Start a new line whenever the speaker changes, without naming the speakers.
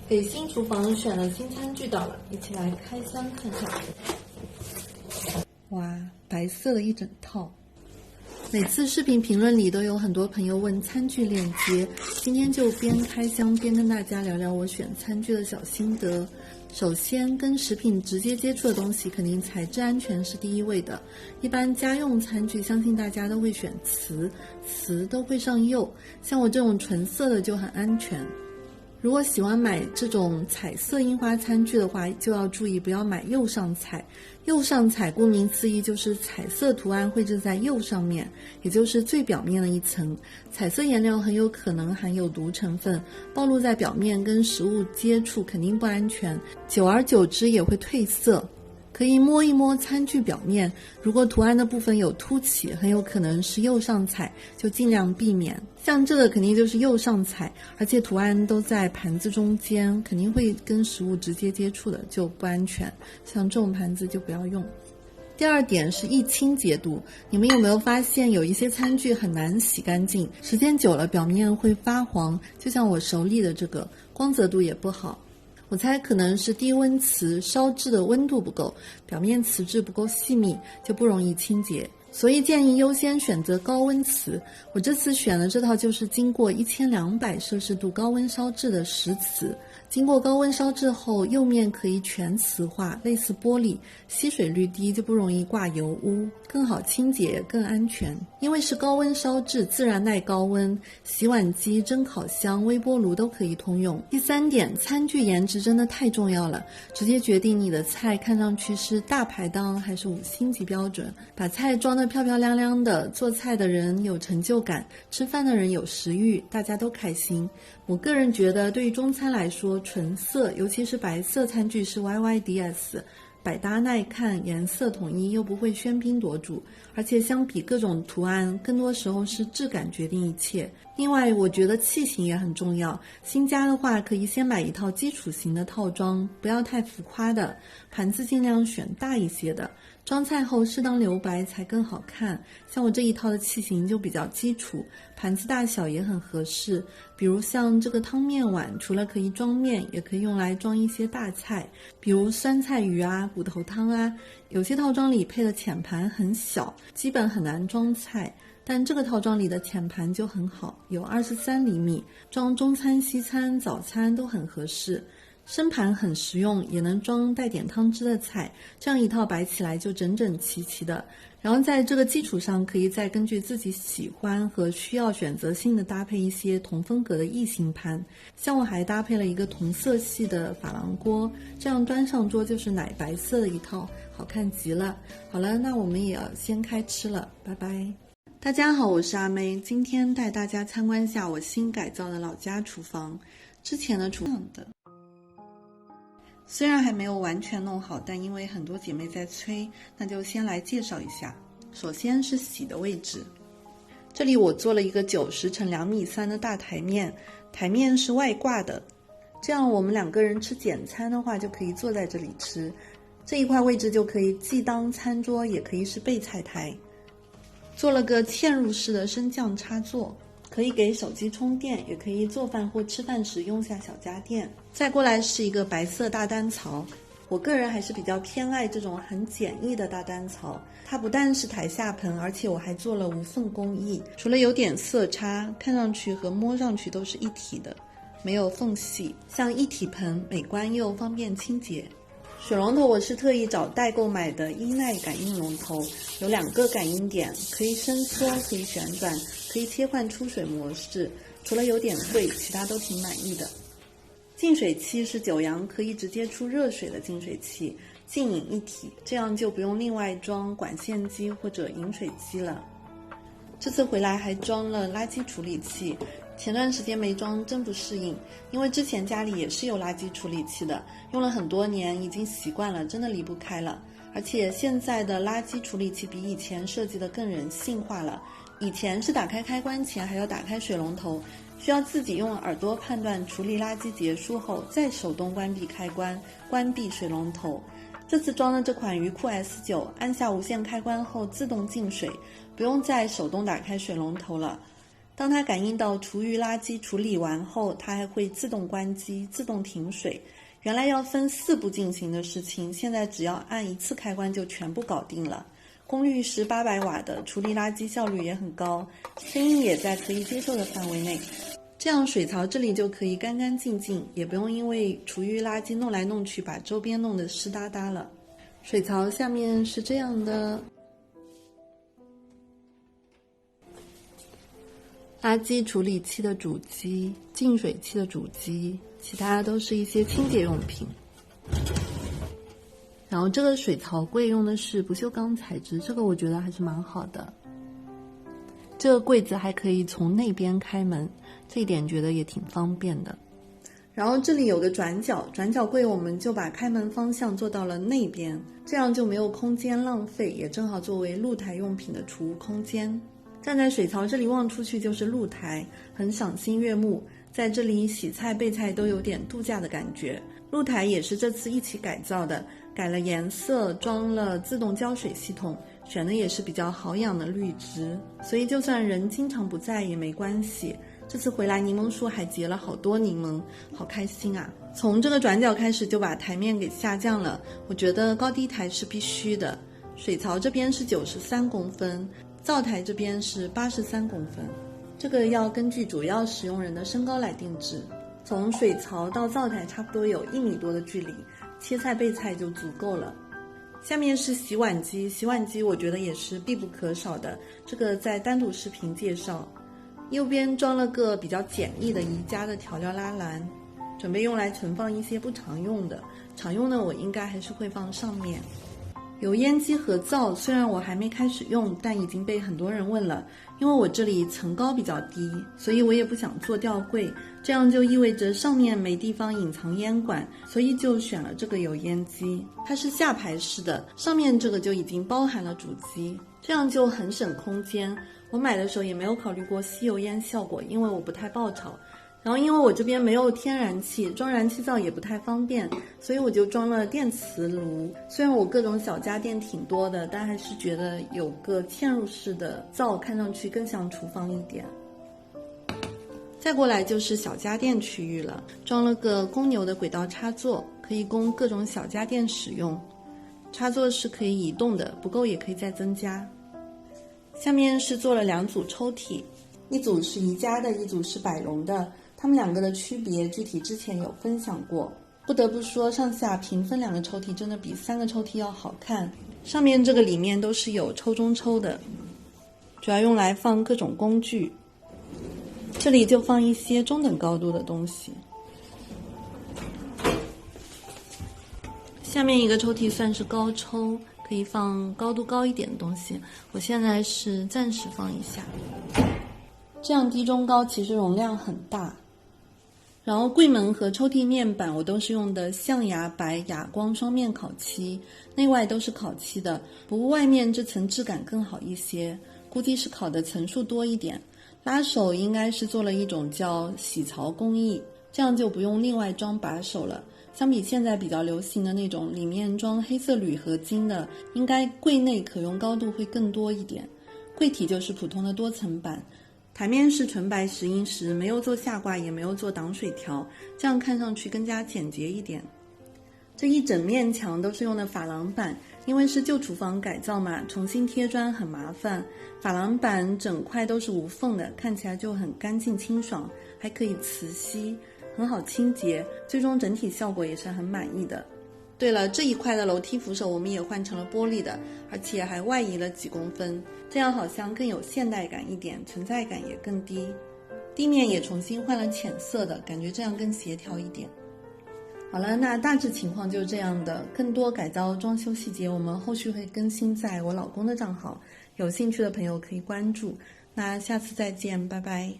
给新厨房选了新餐具到了，一起来开箱看看。哇，白色的一整套。每次视频评论里都有很多朋友问餐具链接，今天就边开箱边跟大家聊聊我选餐具的小心得。首先，跟食品直接接触的东西，肯定材质安全是第一位的。一般家用餐具，相信大家都会选瓷都会上釉，像我这种纯色的就很安全。如果喜欢买这种彩色印花餐具的话，就要注意不要买釉上彩。釉上彩顾名思义就是彩色图案绘制在釉上面，也就是最表面的一层。彩色颜料很有可能含有毒成分，暴露在表面跟食物接触肯定不安全，久而久之也会褪色。可以摸一摸餐具表面，如果图案的部分有凸起，很有可能是釉上彩，就尽量避免。像这个肯定就是釉上彩，而且图案都在盘子中间，肯定会跟食物直接接触的，就不安全。像这种盘子就不要用。第二点是易清洁度，你们有没有发现有一些餐具很难洗干净，时间久了表面会发黄，就像我手里的这个，光泽度也不好。我猜可能是低温瓷烧制的温度不够，表面瓷质不够细密，就不容易清洁。所以建议优先选择高温瓷。我这次选的这套就是经过1200摄氏度高温烧制的石瓷，经过高温烧制后，釉面可以全瓷化，类似玻璃，吸水率低，就不容易挂油污，更好清洁，更安全。因为是高温烧制，自然耐高温，洗碗机、蒸烤箱、微波炉都可以通用。第三点，餐具颜值真的太重要了，直接决定你的菜看上去是大排档还是5星级标准。把菜装得漂漂亮亮的，做菜的人有成就感，吃饭的人有食欲，大家都开心。我个人觉得，对于中餐来说，纯色，尤其是白色餐具是 YYDS， 百搭耐看，颜色统一，又不会喧宾夺主，而且相比各种图案，更多时候是质感决定一切。另外，我觉得器型也很重要，新家的话可以先买一套基础型的套装，不要太浮夸的，盘子尽量选大一些的，装菜后适当留白才更好看。像我这一套的器型就比较基础，盘子大小也很合适。比如像这个汤面碗，除了可以装面，也可以用来装一些大菜，比如酸菜鱼啊、骨头汤啊。有些套装里配的浅盘很小，基本很难装菜，但这个套装里的浅盘就很好，有23厘米，装中餐、西餐、早餐都很合适。深盘很实用，也能装带点汤汁的菜，这样一套摆起来就整整齐齐的。然后在这个基础上，可以再根据自己喜欢和需要选择性的搭配一些同风格的异形盘。像我还搭配了一个同色系的珐琅锅，这样端上桌就是奶白色的一套，好看极了。好了，那我们也要先开吃了，拜拜。大家好，我是阿妹，今天带大家参观下我新改造的老家厨房。之前的厨房的虽然还没有完全弄好，但因为很多姐妹在催，那就先来介绍一下。首先是洗的位置，这里我做了一个90乘2.3米的大台面，台面是外挂的，这样我们2个人吃简餐的话就可以坐在这里吃。这一块位置就可以既当餐桌，也可以是备菜台。做了个嵌入式的升降插座，可以给手机充电，也可以做饭或吃饭时用下小家电。再过来是一个白色大单槽，我个人还是比较偏爱这种很简易的大单槽，它不但是台下盆，而且我还做了无缝工艺，除了有点色差，看上去和摸上去都是一体的，没有缝隙，像一体盆，美观又方便清洁。水龙头我是特意找代购买的伊奈感应龙头，有2个感应点，可以伸缩，可以旋转，可以切换出水模式，除了有点贵，其他都挺满意的。净水器是九阳可以直接出热水的净水器，净饮一体，这样就不用另外装管线机或者饮水机了。这次回来还装了垃圾处理器，前段时间没装真不适应，因为之前家里也是有垃圾处理器的，用了很多年，已经习惯了，真的离不开了。而且现在的垃圾处理器比以前设计的更人性化了，以前是打开开关前还要打开水龙头，需要自己用耳朵判断处理垃圾结束后，再手动关闭开关，关闭水龙头。这次装的这款鱼库 S9， 按下无线开关后自动进水，不用再手动打开水龙头了。当它感应到厨余垃圾处理完后，它还会自动关机、自动停水。原来要分4步进行的事情，现在只要按1次开关就全部搞定了。功率是800瓦的，处理垃圾效率也很高，声音也在可以接受的范围内。这样水槽这里就可以干干净净，也不用因为厨余垃圾弄来弄去把周边弄得湿哒哒了。水槽下面是这样的，垃圾处理器的主机、净水器的主机，其他都是一些清洁用品。然后这个水槽柜用的是不锈钢材质，这个我觉得还是蛮好的。这个柜子还可以从内边开门，这一点觉得也挺方便的。然后这里有个转角柜，我们就把开门方向做到了内边，这样就没有空间浪费，也正好作为露台用品的储物空间。站在水槽这里望出去就是露台，很赏心悦目，在这里洗菜备菜都有点度假的感觉。露台也是这次一起改造的，改了颜色，装了自动浇水系统，选的也是比较好养的绿植，所以就算人经常不在也没关系。这次回来柠檬树还结了好多柠檬，好开心啊。从这个转角开始就把台面给下降了，我觉得高低台是必须的。水槽这边是93公分，灶台这边是83公分，这个要根据主要使用人的身高来定制。从水槽到灶台差不多有1米多的距离，切菜备菜就足够了。下面是洗碗机，洗碗机我觉得也是必不可少的，这个在单独视频介绍。右边装了个比较简易的宜家的调料拉篮，准备用来存放一些不常用的，常用的我应该还是会放上面。油烟机和灶虽然我还没开始用，但已经被很多人问了。因为我这里层高比较低，所以我也不想做吊柜，这样就意味着上面没地方隐藏烟管，所以就选了这个油烟机。它是下排式的，上面这个就已经包含了主机，这样就很省空间。我买的时候也没有考虑过吸油烟效果，因为我不太爆炒。然后因为我这边没有天然气，装燃气灶也不太方便，所以我就装了电磁炉。虽然我各种小家电挺多的，但还是觉得有个嵌入式的灶看上去更像厨房一点。再过来就是小家电区域了，装了个公牛的轨道插座，可以供各种小家电使用。插座是可以移动的，不够也可以再增加。下面是做了2组抽屉，一组是宜家的，一组是百荣的。它们2个的区别具体之前有分享过，不得不说上下平分2个抽屉真的比3个抽屉要好看。上面这个里面都是有抽中抽的，主要用来放各种工具，这里就放一些中等高度的东西。下面一个抽屉算是高抽，可以放高度高一点的东西，我现在是暂时放一下。这样低中高其实容量很大。然后柜门和抽屉面板我都是用的象牙白哑光双面烤漆，内外都是烤漆的，不过外面这层质感更好一些，估计是烤的层数多一点。拉手应该是做了一种叫洗槽工艺，这样就不用另外装把手了。相比现在比较流行的那种里面装黑色铝合金的，应该柜内可用高度会更多一点。柜体就是普通的多层板，台面是纯白石英石，没有做下挂，也没有做挡水条，这样看上去更加简洁一点。这一整面墙都是用的珐琅板，因为是旧厨房改造嘛，重新贴砖很麻烦。珐琅板整块都是无缝的，看起来就很干净清爽，还可以磁吸，很好清洁，最终整体效果也是很满意的。对了，这一块的楼梯扶手我们也换成了玻璃的，而且还外移了几公分，这样好像更有现代感一点，存在感也更低。地面也重新换了浅色的，感觉这样更协调一点。好了，那大致情况就是这样的，更多改造装修细节我们后续会更新在我老公的账号，有兴趣的朋友可以关注。那下次再见，拜拜。